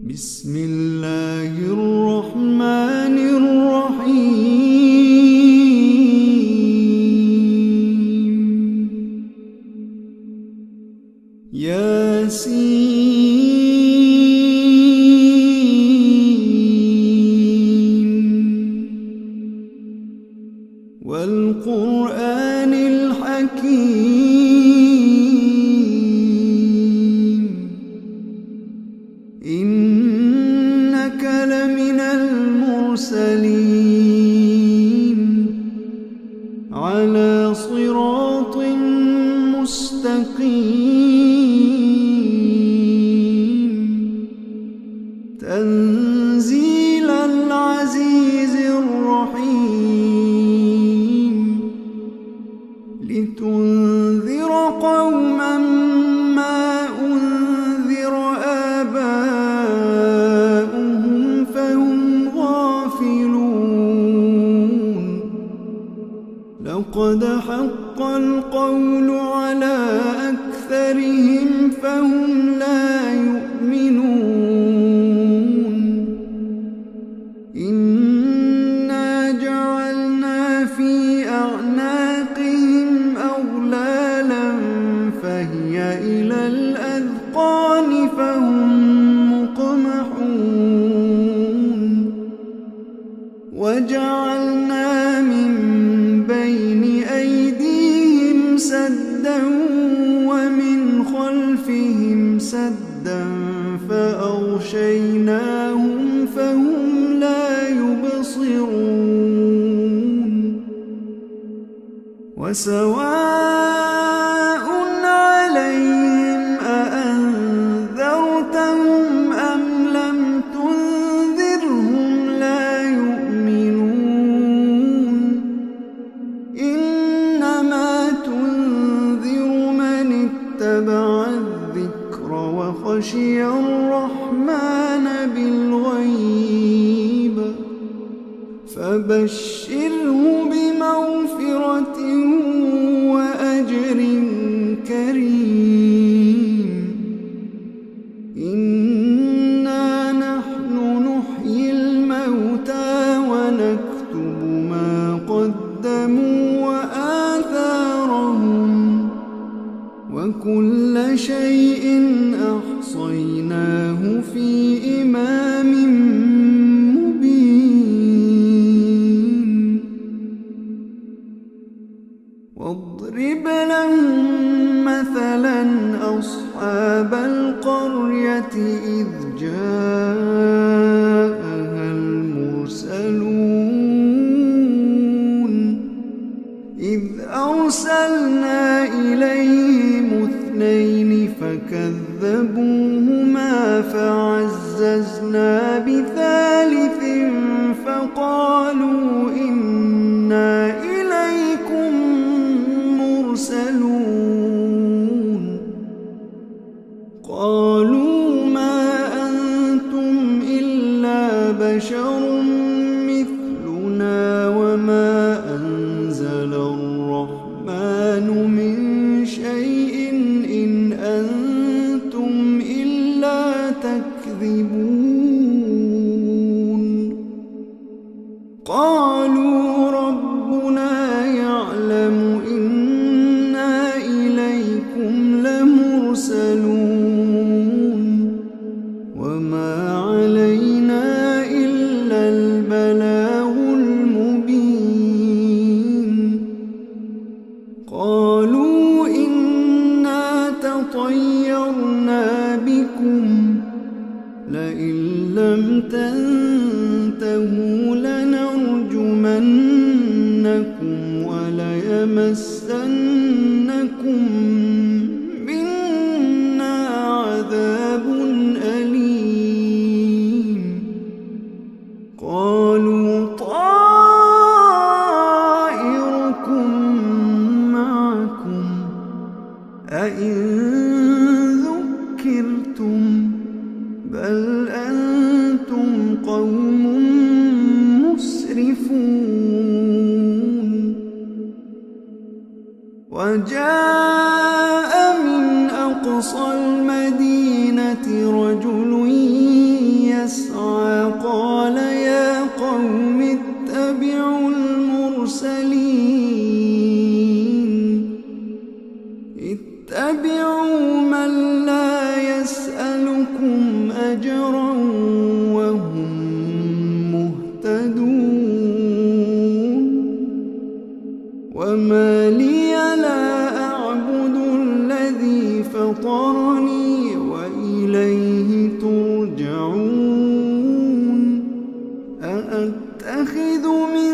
بسم الله الرحمن الرحيم ياسين والقرآن الحكيم إنك لمن المرسلين على صراط مستقيم تنزيل العزيز الرحيم لتنذر قوما ما أنذر آباؤهم فهم غافلون لقد حق القول على أكثرهم فهم لا يؤمنون إنا جعلنا في أعناقهم أغلالا فهي إلى الأذقان فهم مقمحون وجعلنا من بين أيديهم سدا ومن خلفهم سدا فأغشيناهم فهم لا يبصرون وسواء عليهم أأنذرتهم أم لم تنذرهم لا يؤمنون إنما تنذر من اتبع الذكر وخشي الرحمن بالغيب فبشره بمغفرة وأجر كريم إنا نحن نحيي الموتى ونكتب ما قدموا وآثارهم وكل شيء أحصيناه في إمام مبين واضرب لهم مثلا أصحاب القرية إذ جاءها المرسلون إذ أرسلنا إليهم اثنين فكذبوهما فعززنا بثالث فقالوا إنا إليكم مرسلون قالوا ما أنتم إلا بشر مثلنا وما أنزل الرحمن من شيء إن أنتم إلا تكذبون قالوا ربنا يعلم إنا إليكم لمرسلون وما علينا إلا البلاغ المبين قالوا إنا تطيرنا بكم لئن لم تنتهوا لنرجمنكم وليمسنكم منا عذاب أليم قالوا طائركم معكم أئن ذكرتم بل أنتم قوم مسرفون وجاء من أقصى المدينة رجل أجرا وهم مهتدون وما لي لا أعبد الذي فطرني وإليه ترجعون أأتخذ من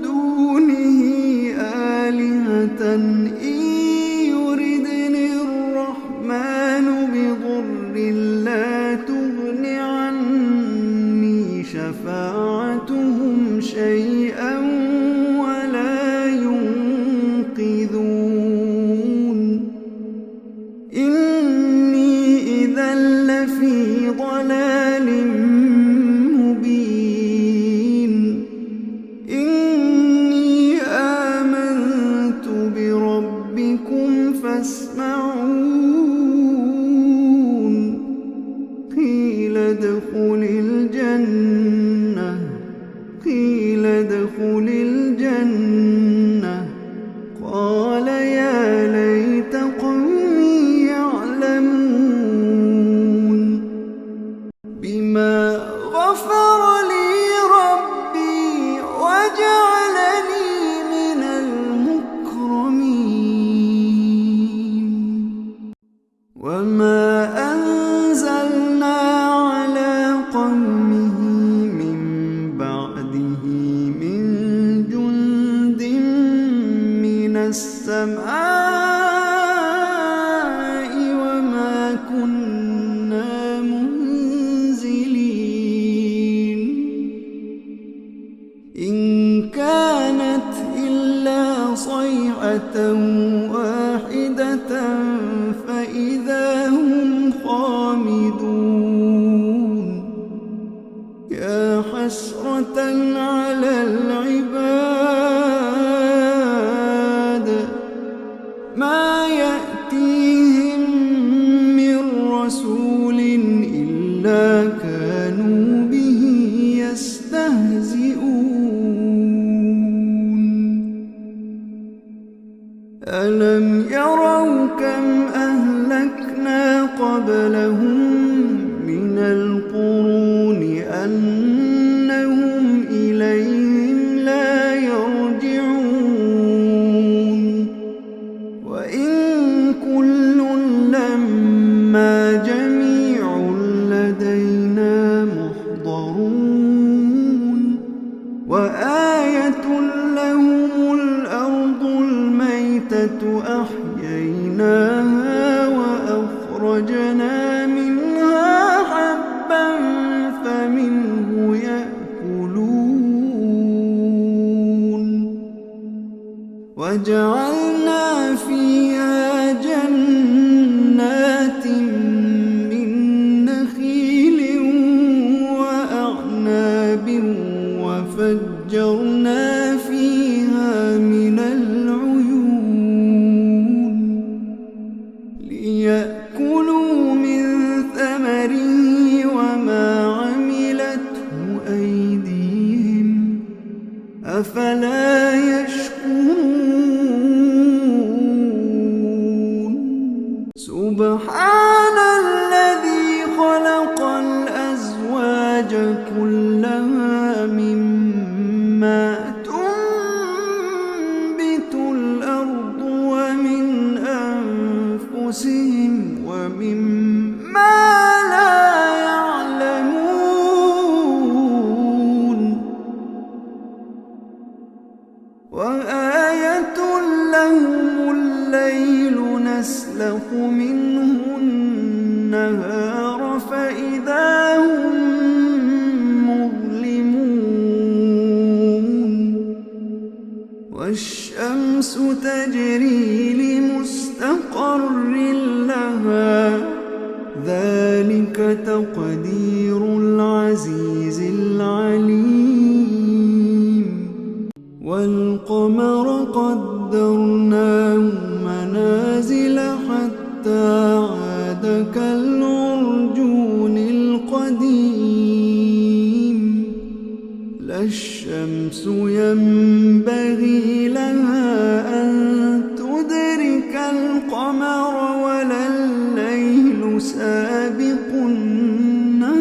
دونه آلهة إن يردني الرحمن بضر لا تغن عني شفاعتهم شيئا ولا ينقذون إني إذا لفي ضلال مبين إني آمنت بربكم فاسمعون قيل ادخل الجنة قال يا ليت قومي يعلمون بما غفر لي ربي وجعلني من المكرمين وما أنزلنا على قومه من بعده من جند من السماء وما كنا منزلين إن كانت إلا صيحة واحدة فإذا هم خامدون يا حسرة على العباد ما يأتيهم من رسول إلا كانوا به يستهزئون ألم يروا كم أهلكنا قبلهم من القرون أنهم إليهم لا يرجعون وإن كل لما جميع لدينا محضرون وآية لهم الأرض الميتة أحييناها وأخرجنا منها حبا فمنه يأكلون وجعلنا فيها جنات من نخيل وأعناب وفجرنا فيها من العيون ليأكلوا من ثمره وما عملته أيديهم أفلا يشكرون سبحان الذي خلق الأزواج كلها مما تنبت الأرض ومن أنفسهم ومما لا يعلمون وآية لهم الليل نسلخ منه النهار فإذا هم مظلمون والشمس تجري لمستقر لها ذلك تقدير العزيز العليم والقمر قدرناه منازل حتى عاد كالعرجون القديم لا الشمس ينبغي لها أن تدرك القمر ولا الليل سابق النهار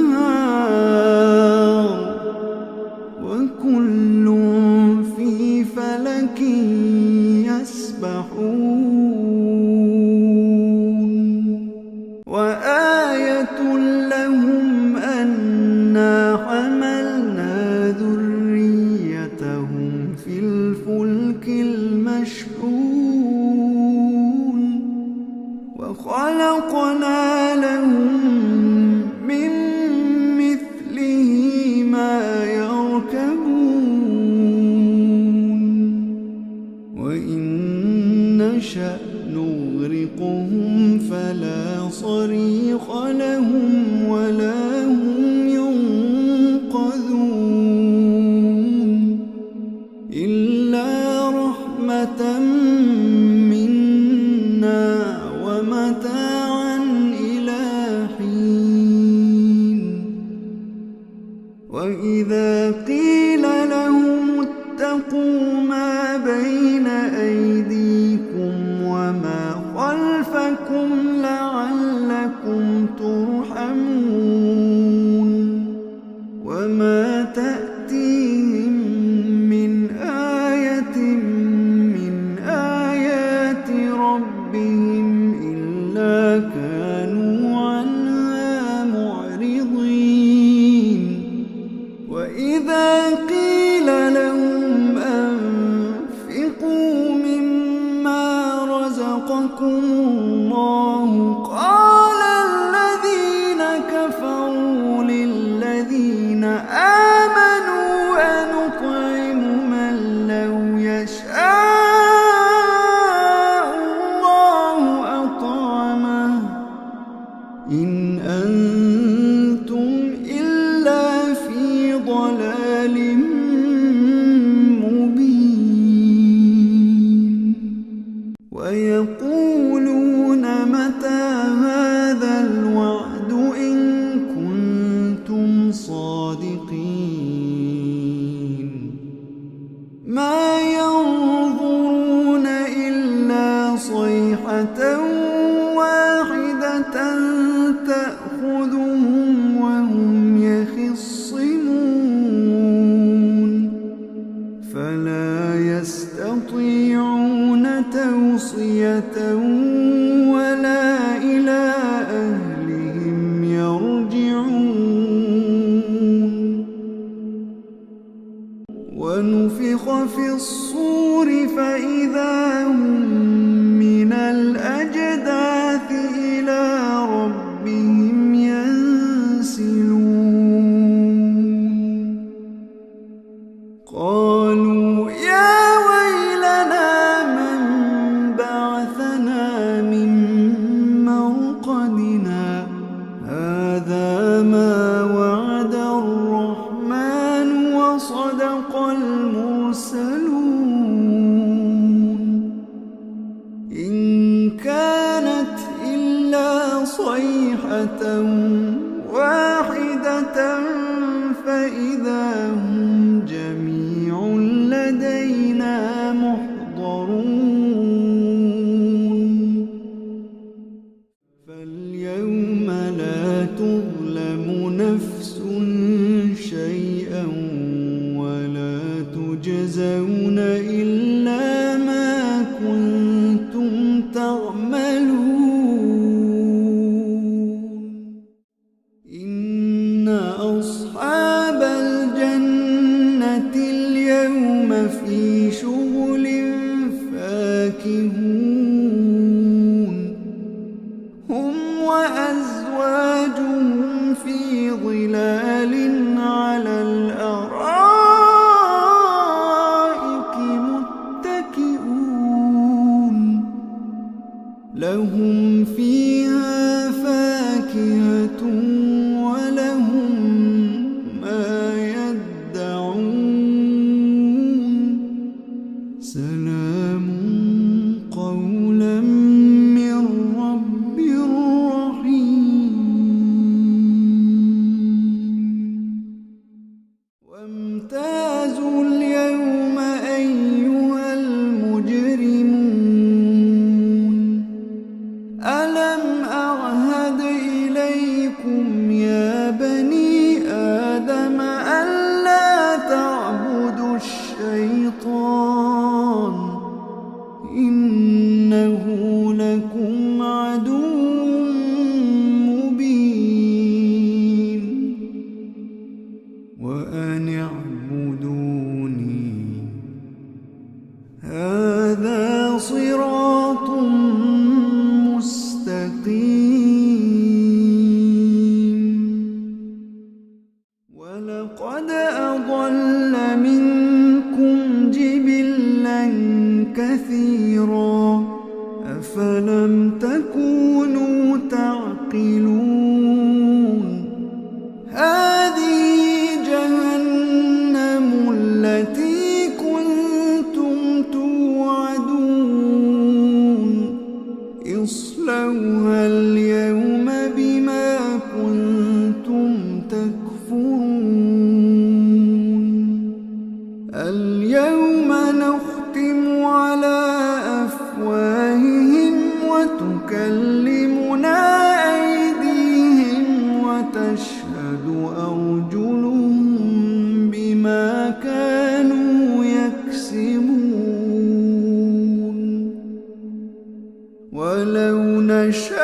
وإذا قيل لهم اتقوا ما بين أيديكم وما خلفكم لعلكم ترحمون وما تأتيهم من آية من آيات ربهم إلا كانوا عنها معرضين وإذا قيل لهم أنفقوا مما رزقكم الله قال الذين كفروا للذين آمنوا أنطعم من لو يشاء الله أطعمه إن أنتم إلا في ضلال مبين ويقولون متى هذا الوعد إن كنتم صادقين ما ينظرون إلا صيحة واحدة تأخذهم وهم يخصمون فلا يستطيعون توصية ولا إلى أهلهم يرجعون ونفخ في الصور فإذا هم من الأجداث إلى ربهم ينسلون قالوا يا ويلنا من بعثنا من مرقدنا هذا ما وعد الرحمن وصدق المرسلون إن كانت إلا صيحة واحدة فإذا هم جميع لدينا محضرون فاليوم لا تظلم نفس شيئا ولا تجزون إلا ما كنتم تعملون إن أصحاب الجنة اليوم في شغل فاكهون هم وأزواجهم في ظلال على الأرائك متكئون لهم فيها فاكهة ولهم ما يدعون سلام قولا من رب رحيم وامتازوا اليوم أيها المجرمون ألم أعهد إليكم يا بني آدم ألا تعبدوا الشيطان إنه لكم عدو مبين وأن اعبدوني هذا صراط مستقيم ولقد أضل منكم جبلا كثيرا أفلم تكونوا تعقلون هذه جهنم التي كنتم توعدون اصلوها اليوم بما كنتم تكفرون أرجلهم بما كانوا يكسبون ولو نشاء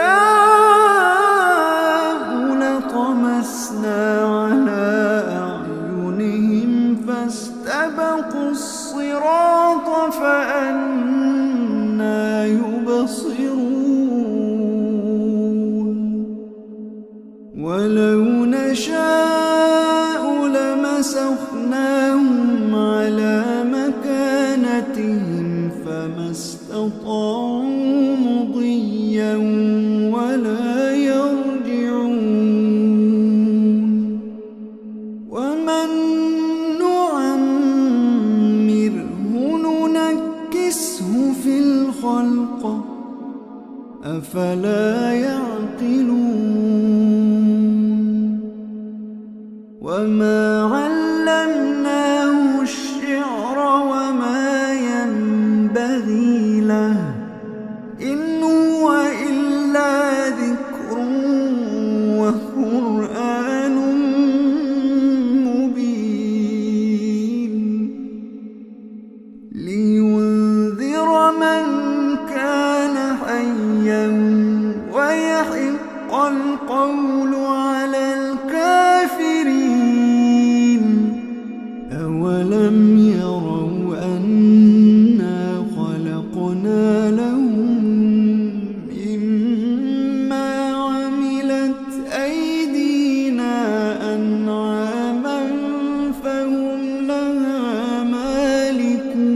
لطمسنا على أعينهم فاستبقوا الصراط فأنى يبصرون ولو نشاء لمسخناهم على مكانتهم فما استطاعوا مضيا ولا يرجعون ومن نعمره ننكسه في الخلق أفلا يعقلون وما علمناه الشعر وما ينبغي له إن هو إلا ذكر وقرآن مبين لينذر من كان حيا ويحق القول على الكافرين أولم يروا أنا خلقنا لهم مما عملت أيدينا أنعاما فهم لها مالكون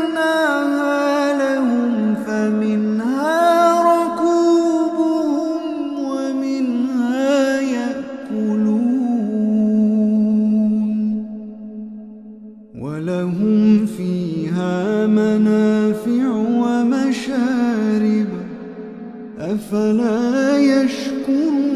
وذللناها لهم فمنها ركوبهم ومنها يأكلون ولهم فيها منافع ومشارب أفلا يشكرون